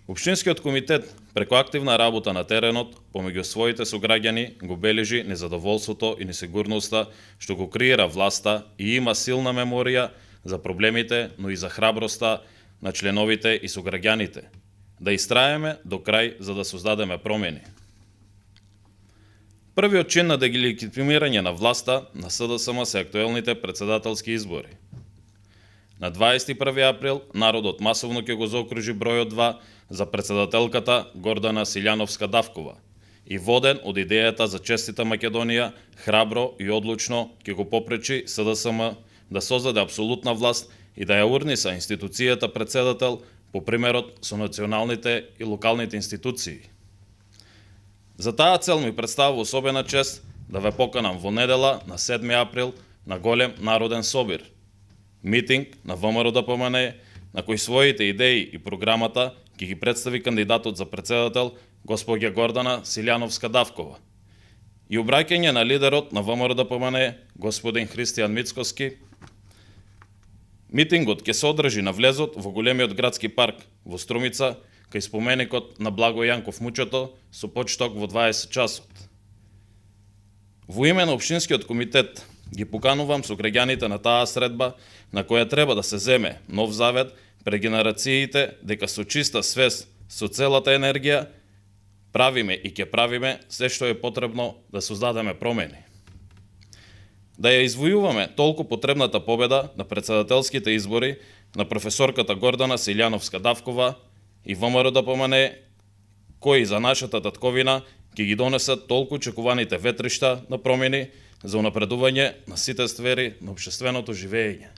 Општинскиот комитет преку активна работа на теренот помеѓу своите сограѓани го бележи незадоволството и несигурноста што го креира власта и има силна меморија за проблемите, но и за храброста на членовите и сограѓаните. Да истраеме до крај за да создадеме промени. Првиот чин на делегитимирање на власта на СДСМ се актуелните председателски избори. На 21 април народот масовно ќе го заокружи бројот 2 за председателката Гордана Силјановска-Давкова и воден од идејата за честита Македонија, храбро и одлучно ќе го попречи СДСМ да создаде апсолутна власт и да ја урниса институцијата председател по примерот со националните и локалните институции. За таа цел ми представува особена чест да ве поканам во недела на 7 април на голем народен собир, митинг на ВМРО-ДПМНЕ, на кој своите идеи и програмата ќе ги представи кандидатот за председател госпоѓа Гордана Силјановска-Давкова и обраќање на лидерот на ВМРО-ДПМНЕ господин Христијан Мицкоски. Митингот ќе се одржи на влезот во големиот градски парк во Струмица, кај споменикот на Благо Јанков Мучето со почеток во 20 часот. Во име на Општинскиот комитет ги поканувам сограѓаните на таа средба на која треба да се земе нов завет пред генерациите дека со чиста свест, со целата енергија, правиме и ќе правиме се што е потребно да создадеме промени. Да ја извојуваме толку потребната победа на председателските избори на професорката Гордана Силјановска-Давкова и ВМРО-ДПМНЕ, кои за нашата татковина ќе ги донесат толку очекуваните ветришта на промени за унапредување на сите сфери на општественото живеење.